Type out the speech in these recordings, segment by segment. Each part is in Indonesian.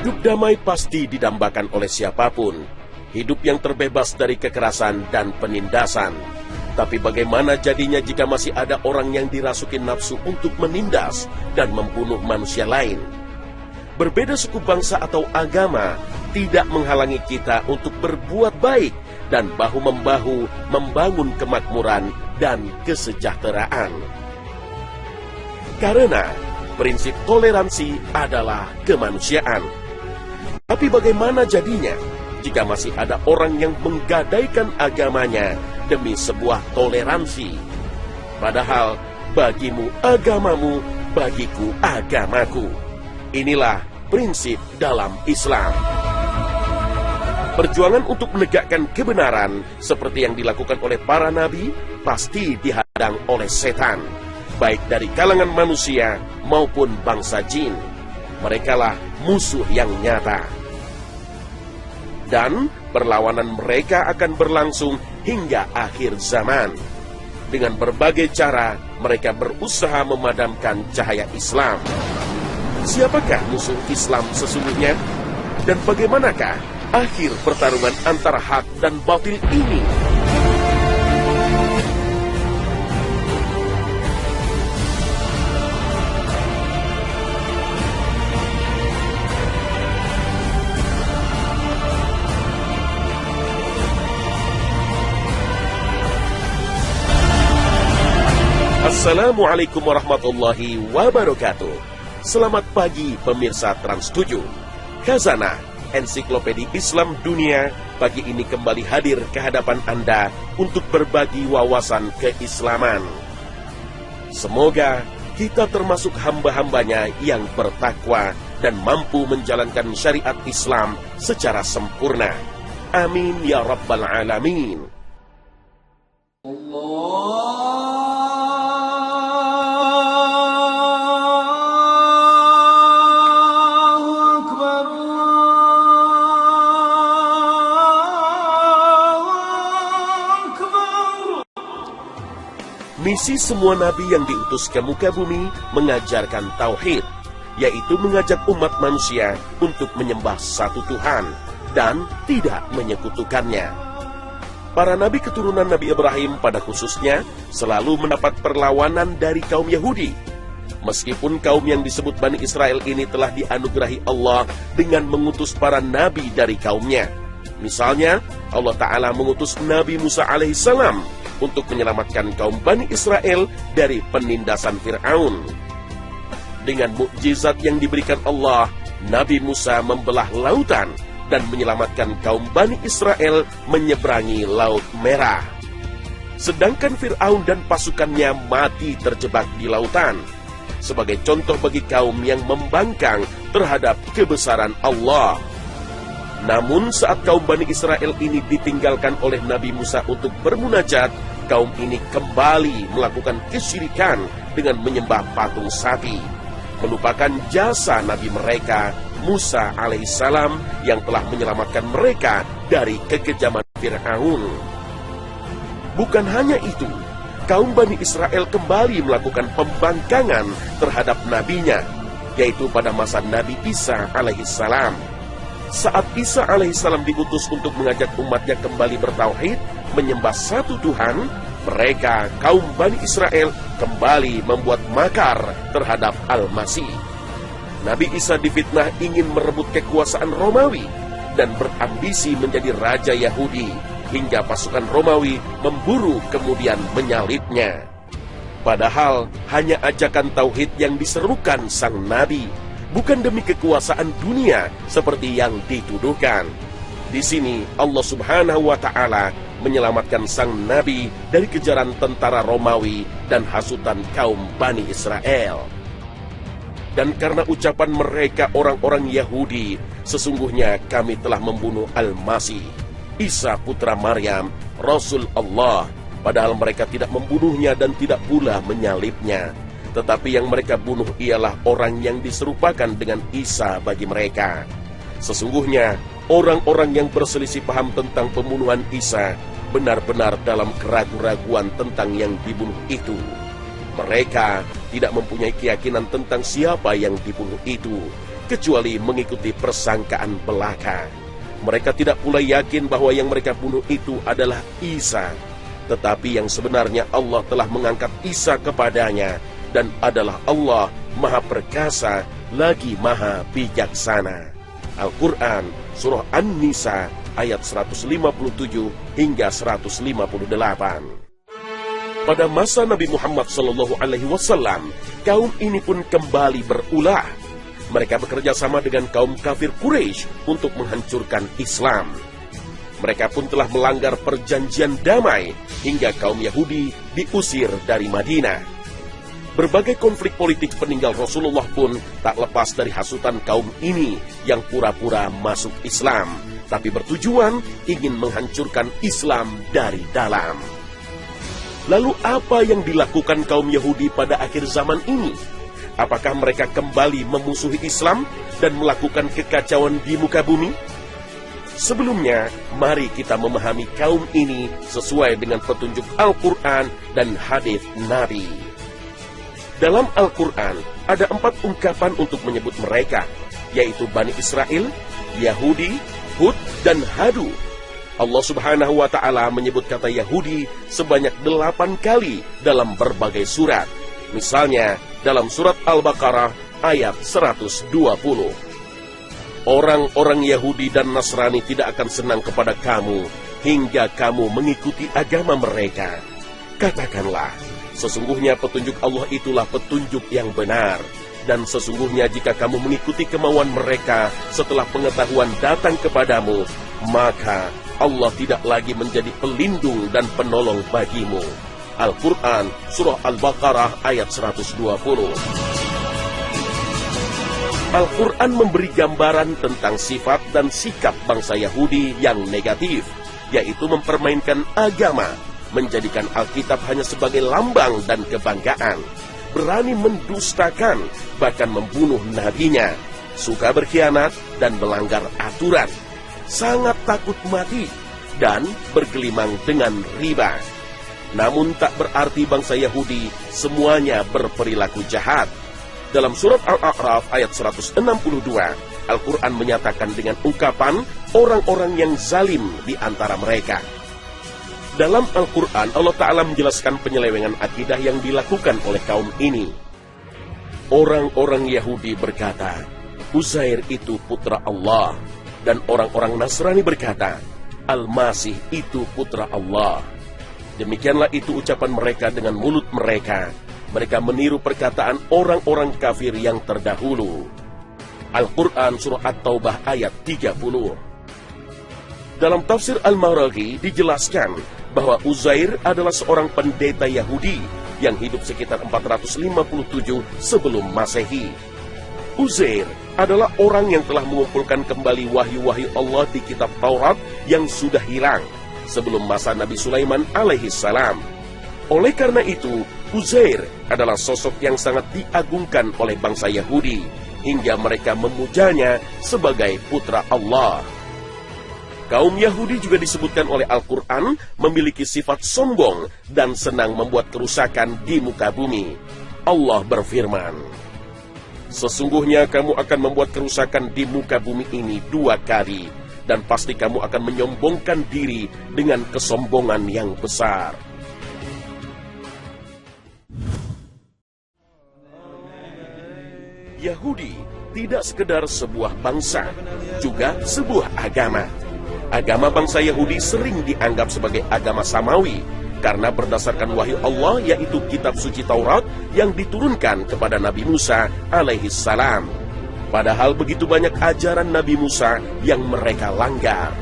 Hidup damai pasti didambakan oleh siapapun. Hidup yang terbebas dari kekerasan dan penindasan. Tapi bagaimana jadinya jika masih ada orang yang dirasuki nafsu untuk menindas dan membunuh manusia lain? Berbeda suku bangsa atau agama tidak menghalangi kita untuk berbuat baik dan bahu-membahu membangun kemakmuran dan kesejahteraan. Karena prinsip toleransi adalah kemanusiaan. Tapi bagaimana jadinya jika masih ada orang yang menggadaikan agamanya demi sebuah toleransi? Padahal bagimu agamamu, bagiku agamaku. Inilah prinsip dalam Islam. Perjuangan untuk menegakkan kebenaran seperti yang dilakukan oleh para nabi pasti dihadang oleh setan, baik dari kalangan manusia maupun bangsa jin. Merekalah musuh yang nyata. Dan perlawanan mereka akan berlangsung hingga akhir zaman. Dengan berbagai cara mereka berusaha memadamkan cahaya Islam. Siapakah musuh Islam sesungguhnya? Dan bagaimanakah akhir pertarungan antara hak dan batil ini? Assalamualaikum warahmatullahi wabarakatuh. Selamat pagi pemirsa Trans 7. Khazanah Ensiklopedia Islam Dunia pagi ini kembali hadir ke hadapan Anda untuk berbagi wawasan keislaman. Semoga kita termasuk hamba-hambanya yang bertakwa dan mampu menjalankan syariat Islam secara sempurna. Amin ya rabbal alamin. Misi semua nabi yang diutus ke muka bumi mengajarkan tauhid, yaitu mengajak umat manusia untuk menyembah satu Tuhan dan tidak menyekutukannya. Para nabi keturunan Nabi Ibrahim pada khususnya selalu mendapat perlawanan dari kaum Yahudi. Meskipun kaum yang disebut Bani Israel ini telah dianugerahi Allah dengan mengutus para nabi dari kaumnya. Misalnya, Allah Ta'ala mengutus Nabi Musa alaihissalam untuk menyelamatkan kaum Bani Israel dari penindasan Fir'aun. Dengan mukjizat yang diberikan Allah, Nabi Musa membelah lautan dan menyelamatkan kaum Bani Israel menyeberangi Laut Merah. Sedangkan Fir'aun dan pasukannya mati terjebak di lautan, sebagai contoh bagi kaum yang membangkang terhadap kebesaran Allah. Namun saat kaum Bani Israel ini ditinggalkan oleh Nabi Musa untuk bermunajat, kaum ini kembali melakukan kesyirikan dengan menyembah patung sapi, melupakan jasa Nabi mereka, Musa alaihissalam, yang telah menyelamatkan mereka dari kekejaman Fir'aun. Bukan hanya itu, kaum Bani Israel kembali melakukan pembangkangan terhadap nabinya, yaitu pada masa Nabi Isa alaihissalam. Saat Isa alaihissalam diutus untuk mengajak umatnya kembali bertauhid, menyembah satu Tuhan, mereka, kaum Bani Israel, kembali membuat makar terhadap Al-Masih. Nabi Isa difitnah ingin merebut kekuasaan Romawi dan berambisi menjadi raja Yahudi, hingga pasukan Romawi memburu kemudian menyalibnya. Padahal hanya ajakan tauhid yang diserukan sang Nabi, bukan demi kekuasaan dunia seperti yang dituduhkan. Di sini Allah Subhanahu wa Ta'ala menyelamatkan sang Nabi dari kejaran tentara Romawi dan hasutan kaum Bani Israel. Dan karena ucapan mereka orang-orang Yahudi, sesungguhnya kami telah membunuh Al-Masih, Isa putra Maryam, Rasul Allah, padahal mereka tidak membunuhnya dan tidak pula menyalibnya. Tetapi yang mereka bunuh ialah orang yang diserupakan dengan Isa bagi mereka. Sesungguhnya orang-orang yang berselisih paham tentang pembunuhan Isa benar-benar dalam keraguan-raguan tentang yang dibunuh itu. Mereka tidak mempunyai keyakinan tentang siapa yang dibunuh itu, kecuali mengikuti persangkaan belaka. Mereka tidak pula yakin bahwa yang mereka bunuh itu adalah Isa, tetapi yang sebenarnya Allah telah mengangkat Isa kepadanya, dan adalah Allah Maha Perkasa lagi Maha Bijaksana. Al-Quran Surah An-Nisa ayat 157 hingga 158. Pada masa Nabi Muhammad SAW, kaum ini pun kembali berulah. Mereka bekerja sama dengan kaum kafir Quraisy untuk menghancurkan Islam. Mereka pun telah melanggar perjanjian damai hingga kaum Yahudi diusir dari Madinah. Berbagai konflik politik peninggal Rasulullah pun tak lepas dari hasutan kaum ini yang pura-pura masuk Islam, tapi bertujuan ingin menghancurkan Islam dari dalam. Lalu apa yang dilakukan kaum Yahudi pada akhir zaman ini? Apakah mereka kembali memusuhi Islam dan melakukan kekacauan di muka bumi? Sebelumnya, mari kita memahami kaum ini sesuai dengan petunjuk Al-Quran dan hadis Nabi. Dalam Al-Quran, ada 4 ungkapan untuk menyebut mereka, yaitu Bani Israel, Yahudi, Hud, dan Hadu. Allah Subhanahu wa Ta'ala menyebut kata Yahudi sebanyak 8 kali dalam berbagai surat. Misalnya, dalam surat Al-Baqarah ayat 120. Orang-orang Yahudi dan Nasrani tidak akan senang kepada kamu hingga kamu mengikuti agama mereka. Katakanlah, sesungguhnya petunjuk Allah itulah petunjuk yang benar. Dan sesungguhnya jika kamu mengikuti kemauan mereka setelah pengetahuan datang kepadamu, maka Allah tidak lagi menjadi pelindung dan penolong bagimu. Al-Quran Surah Al-Baqarah ayat 120. Al-Quran memberi gambaran tentang sifat dan sikap bangsa Yahudi yang negatif, yaitu mempermainkan agama, menjadikan Alkitab hanya sebagai lambang dan kebanggaan, berani mendustakan, bahkan membunuh nabinya, suka berkhianat dan melanggar aturan, sangat takut mati, dan bergelimang dengan riba. Namun tak berarti bangsa Yahudi semuanya berperilaku jahat. Dalam surat Al-A'raf ayat 162, Al-Quran menyatakan dengan ungkapan orang-orang yang zalim di antara mereka. Dalam Al-Quran, Allah Ta'ala menjelaskan penyelewengan akidah yang dilakukan oleh kaum ini. Orang-orang Yahudi berkata, Uzair itu putra Allah. Dan orang-orang Nasrani berkata, Al-Masih itu putra Allah. Demikianlah itu ucapan mereka dengan mulut mereka. Mereka meniru perkataan orang-orang kafir yang terdahulu. Al-Quran Surah At-Taubah ayat 30. Dalam tafsir Al-Maraghi dijelaskan bahwa Uzair adalah seorang pendeta Yahudi yang hidup sekitar 457 sebelum Masehi. Uzair adalah orang yang telah mengumpulkan kembali wahyu-wahyu Allah di kitab Taurat yang sudah hilang sebelum masa Nabi Sulaiman alaihissalam. Oleh karena itu, Uzair adalah sosok yang sangat diagungkan oleh bangsa Yahudi, hingga mereka memujanya sebagai putra Allah. Kaum Yahudi juga disebutkan oleh Al-Quran memiliki sifat sombong dan senang membuat kerusakan di muka bumi. Allah berfirman, sesungguhnya kamu akan membuat kerusakan di muka bumi ini 2 kali, dan pasti kamu akan menyombongkan diri dengan kesombongan yang besar. Yahudi tidak sekedar sebuah bangsa, juga sebuah agama. Agama bangsa Yahudi sering dianggap sebagai agama samawi, karena berdasarkan wahyu Allah, yaitu kitab suci Taurat yang diturunkan kepada Nabi Musa alaihissalam. Padahal begitu banyak ajaran Nabi Musa yang mereka langgar.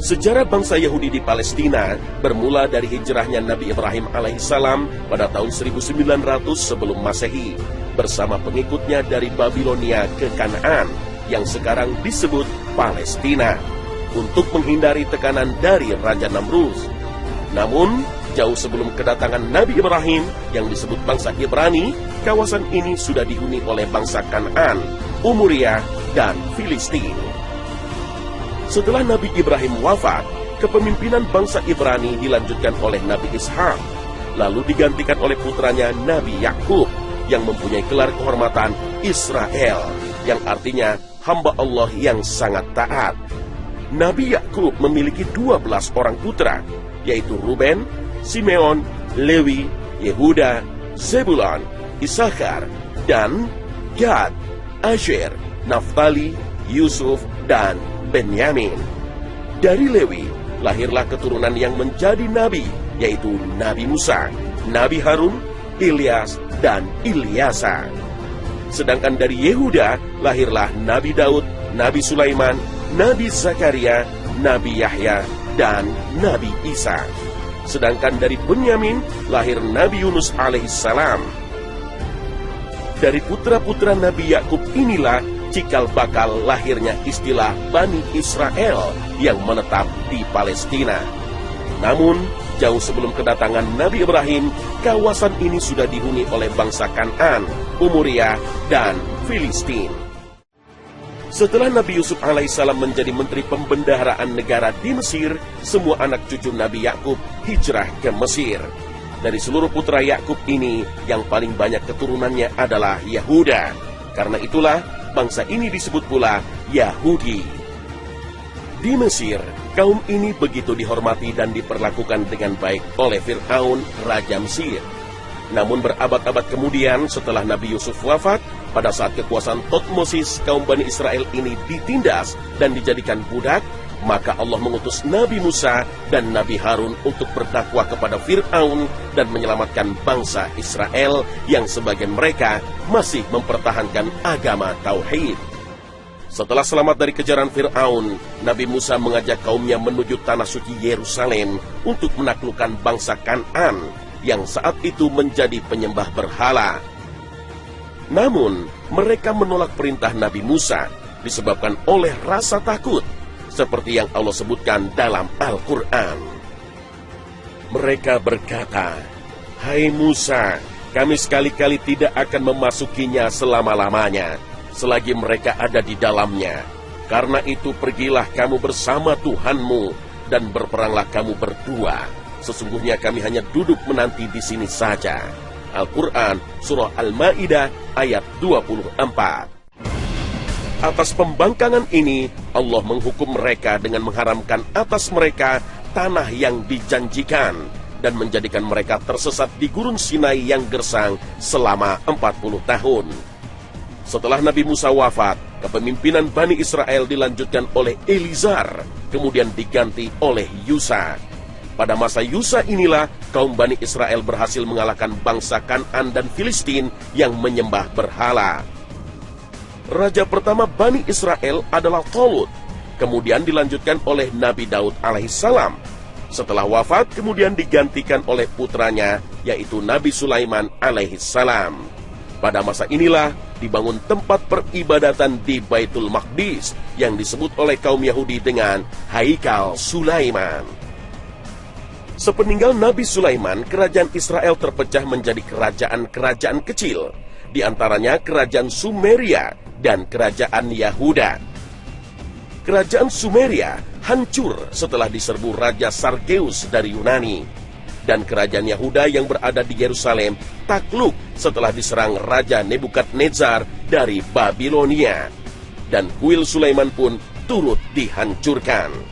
Sejarah bangsa Yahudi di Palestina bermula dari hijrahnya Nabi Ibrahim alaihissalam pada tahun 1900 sebelum Masehi, bersama pengikutnya dari Babilonia ke Kanaan, yang sekarang disebut Palestina, untuk menghindari tekanan dari Raja Namrus. Namun, jauh sebelum kedatangan Nabi Ibrahim yang disebut bangsa Ibrani, kawasan ini sudah dihuni oleh bangsa Kanaan, Umuriyah, dan Filistin. Setelah Nabi Ibrahim wafat, kepemimpinan bangsa Ibrani dilanjutkan oleh Nabi Ishak, lalu digantikan oleh putranya Nabi Yakub yang mempunyai gelar kehormatan Israel. yang artinya hamba Allah yang sangat taat. Nabi Yakub memiliki 12 orang putra, yaitu Ruben, Simeon, Lewi, Yehuda, Zebulon, Isakar, dan Gad, Asher, Naftali, Yusuf, dan Benyamin. Dari Lewi lahirlah keturunan yang menjadi nabi, yaitu Nabi Musa, Nabi Harun, Ilyas, dan Ilyasa. Sedangkan dari Yehuda lahirlah Nabi Daud, Nabi Sulaiman, Nabi Zakaria, Nabi Yahya, dan Nabi Isa. Sedangkan dari Benyamin lahir Nabi Yunus alaihissalam. Dari putra-putra Nabi Yakub inilah cikal bakal lahirnya istilah Bani Israel yang menetap di Palestina. Namun, jauh sebelum kedatangan Nabi Ibrahim, kawasan ini sudah dihuni oleh bangsa Kan'an, Umuria, dan Filistin. Setelah Nabi Yusuf alaihissalam menjadi menteri pembendaharaan negara di Mesir, semua anak cucu Nabi Yakub hijrah ke Mesir. Dari seluruh putra Yakub ini, yang paling banyak keturunannya adalah Yahuda. Karena itulah, bangsa ini disebut pula Yahudi. Di Mesir, kaum ini begitu dihormati dan diperlakukan dengan baik oleh Fir'aun, Raja Mesir. Namun berabad-abad kemudian, setelah Nabi Yusuf wafat, pada saat kekuasaan Thutmosis, kaum Bani Israel ini ditindas dan dijadikan budak, maka Allah mengutus Nabi Musa dan Nabi Harun untuk berdakwah kepada Fir'aun dan menyelamatkan bangsa Israel yang sebagian mereka masih mempertahankan agama Tauhid. Setelah selamat dari kejaran Fir'aun, Nabi Musa mengajak kaumnya menuju tanah suci Yerusalem untuk menaklukkan bangsa Kan'an yang saat itu menjadi penyembah berhala. Namun, mereka menolak perintah Nabi Musa disebabkan oleh rasa takut, seperti yang Allah sebutkan dalam Al-Quran. Mereka berkata, "Hai Musa, kami sekali-kali tidak akan memasukinya selama-lamanya, selagi mereka ada di dalamnya. Karena itu pergilah kamu bersama Tuhanmu, dan berperanglah kamu berdua. Sesungguhnya kami hanya duduk menanti di sini saja." Al-Quran, Surah Al-Ma'idah, ayat 24. Atas pembangkangan ini, Allah menghukum mereka dengan mengharamkan atas mereka tanah yang dijanjikan dan menjadikan mereka tersesat di gurun Sinai yang gersang selama 40 tahun. Setelah Nabi Musa wafat, kepemimpinan Bani Israel dilanjutkan oleh Elizar, kemudian diganti oleh Yusa. Pada masa Yusa inilah kaum Bani Israel berhasil mengalahkan bangsa Kan'an dan Filistin yang menyembah berhala. Raja pertama Bani Israel adalah Talut, kemudian dilanjutkan oleh Nabi Daud alaihissalam. Setelah wafat, kemudian digantikan oleh putranya, yaitu Nabi Sulaiman alaihissalam. Pada masa inilah dibangun tempat peribadatan di Baitul Maqdis yang disebut oleh kaum Yahudi dengan Haikal Sulaiman. Sepeninggal Nabi Sulaiman, kerajaan Israel terpecah menjadi kerajaan-kerajaan kecil, di antaranya kerajaan Sumeria dan kerajaan Yahuda. Kerajaan Sumeria hancur setelah diserbu Raja Sargeus dari Yunani, dan kerajaan Yahuda yang berada di Yerusalem takluk setelah diserang Raja Nebukadnezar dari Babilonia, dan kuil Sulaiman pun turut dihancurkan.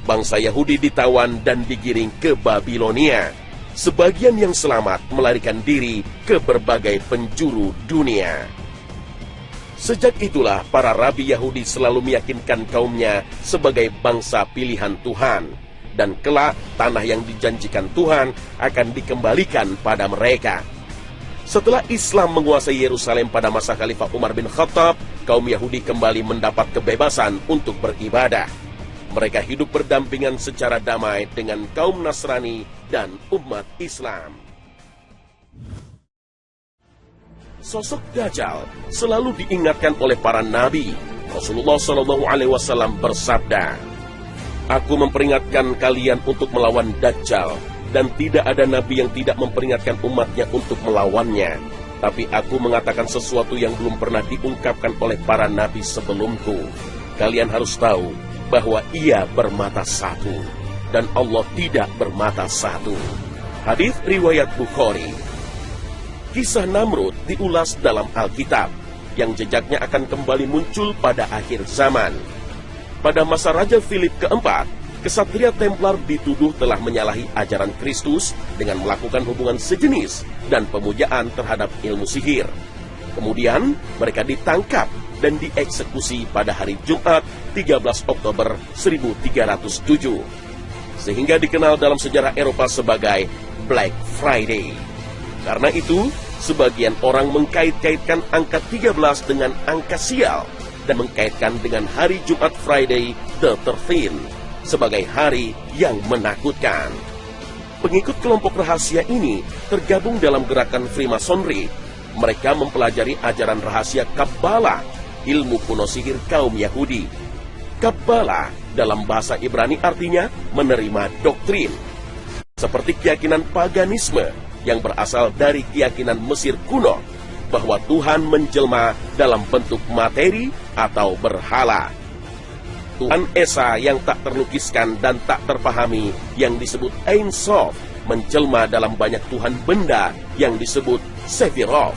Bangsa Yahudi ditawan dan digiring ke Babilonia. Sebagian yang selamat melarikan diri ke berbagai penjuru dunia. Sejak itulah para rabi Yahudi selalu meyakinkan kaumnya sebagai bangsa pilihan Tuhan, dan kelak tanah yang dijanjikan Tuhan akan dikembalikan pada mereka. Setelah Islam menguasai Yerusalem pada masa Khalifah Umar bin Khattab, kaum Yahudi kembali mendapat kebebasan untuk beribadah. Mereka hidup berdampingan secara damai dengan kaum Nasrani dan umat Islam. Sosok Dajjal selalu diingatkan oleh para nabi. Rasulullah SAW bersabda, "Aku memperingatkan kalian untuk melawan Dajjal, dan tidak ada nabi yang tidak memperingatkan umatnya untuk melawannya. Tapi aku mengatakan sesuatu yang belum pernah diungkapkan oleh para nabi sebelumku. Kalian harus tahu bahwa ia bermata satu, dan Allah tidak bermata satu." Hadits riwayat Bukhari. Kisah Namrud diulas dalam Alkitab. yang jejaknya akan kembali muncul pada akhir zaman. Pada masa Raja Philip keempat, kesatria Templar dituduh telah menyalahi ajaran Kristus dengan melakukan hubungan sejenis dan pemujaan terhadap ilmu sihir. Kemudian mereka ditangkap dan dieksekusi pada hari Jumat 13 Oktober 1307. Sehingga dikenal dalam sejarah Eropa sebagai Black Friday. Karena itu, sebagian orang mengkait-kaitkan angka 13 dengan angka sial dan mengkaitkan dengan hari Jumat Friday the 13th sebagai hari yang menakutkan. Pengikut kelompok rahasia ini tergabung dalam gerakan Freemasonry. Mereka mempelajari ajaran rahasia Kabbalah, ilmu kuno sihir kaum Yahudi. Kabbalah dalam bahasa Ibrani artinya menerima doktrin. Seperti keyakinan paganisme yang berasal dari keyakinan Mesir kuno bahwa Tuhan menjelma dalam bentuk materi atau berhala. Tuhan Esa yang tak terlukiskan dan tak terpahami yang disebut Ein Sof menjelma dalam banyak Tuhan benda yang disebut Sephiroth.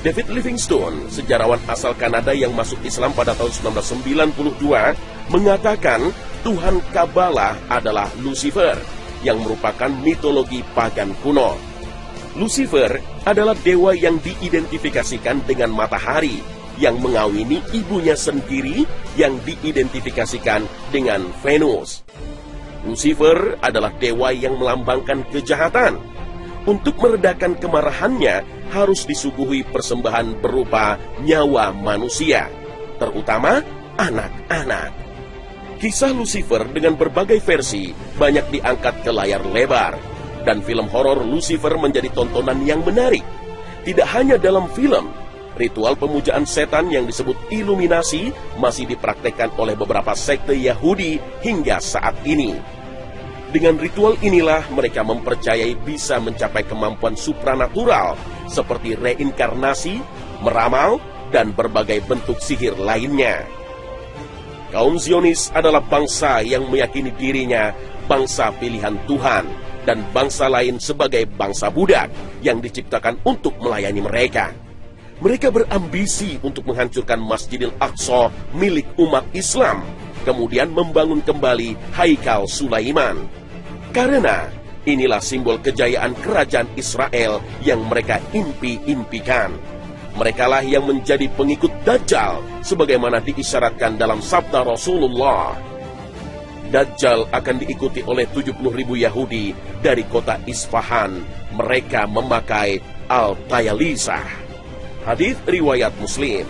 David Livingstone, sejarawan asal Kanada yang masuk Islam pada tahun 1992, mengatakan Tuhan Kabbalah adalah Lucifer, yang merupakan mitologi pagan kuno. Lucifer adalah dewa yang diidentifikasikan dengan matahari, yang mengawini ibunya sendiri yang diidentifikasikan dengan Venus. Lucifer adalah dewa yang melambangkan kejahatan. Untuk meredakan kemarahannya, harus disuguhi persembahan berupa nyawa manusia, terutama anak-anak. Kisah Lucifer dengan berbagai versi banyak diangkat ke layar lebar, dan film horor Lucifer menjadi tontonan yang menarik. Tidak hanya dalam film, ritual pemujaan setan yang disebut Illuminasi masih dipraktekkan oleh beberapa sekte Yahudi hingga saat ini. Dengan ritual inilah mereka mempercayai bisa mencapai kemampuan supranatural seperti reinkarnasi, meramal, dan berbagai bentuk sihir lainnya. Kaum Zionis adalah bangsa yang meyakini dirinya bangsa pilihan Tuhan dan bangsa lain sebagai bangsa budak yang diciptakan untuk melayani mereka. Mereka berambisi untuk menghancurkan Masjidil Aqsa milik umat Islam, kemudian membangun kembali Haikal Sulaiman. Karena inilah simbol kejayaan kerajaan Israel yang mereka impi-impikan. Merekalah yang menjadi pengikut Dajjal, sebagaimana diisyaratkan dalam sabda Rasulullah. Dajjal akan diikuti oleh 70.000 Yahudi dari kota Isfahan. Mereka memakai Al-Tayalisah. Hadits riwayat Muslim.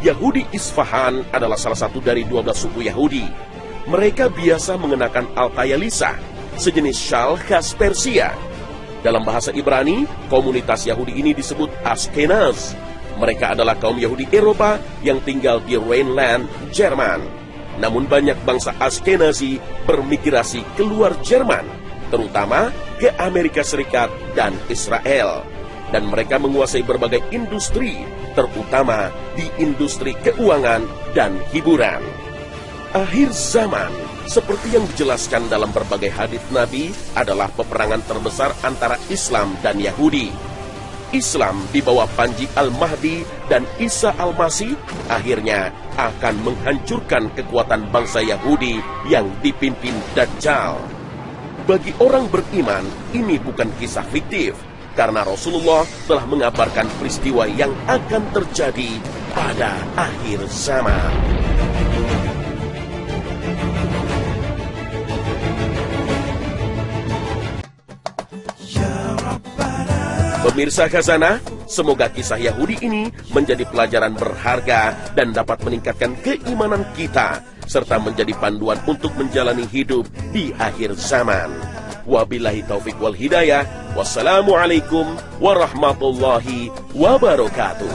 Yahudi Isfahan adalah salah satu dari 12 suku Yahudi. Mereka biasa mengenakan Al-Tayalisah, sejenis syal khas Persia. Dalam bahasa Ibrani, komunitas Yahudi ini disebut Ashkenaz. Mereka adalah kaum Yahudi Eropa yang tinggal di Rhineland, Jerman. Namun banyak bangsa Ashkenazi bermigrasi keluar Jerman, terutama ke Amerika Serikat dan Israel. Dan mereka menguasai berbagai industri, terutama di industri keuangan dan hiburan. Akhir zaman, seperti yang dijelaskan dalam berbagai hadits Nabi, adalah peperangan terbesar antara Islam dan Yahudi. Islam di bawah Panji Al-Mahdi dan Isa Al-Masih akhirnya akan menghancurkan kekuatan bangsa Yahudi yang dipimpin Dajjal. Bagi orang beriman, ini bukan kisah fiktif, karena Rasulullah telah mengabarkan peristiwa yang akan terjadi pada akhir zaman. Pemirsa Khazanah, semoga kisah Yahudi ini menjadi pelajaran berharga dan dapat meningkatkan keimanan kita, serta menjadi panduan untuk menjalani hidup di akhir zaman. Wabillahi taufik wal hidayah. Wassalamualaikum warahmatullahi wabarakatuh.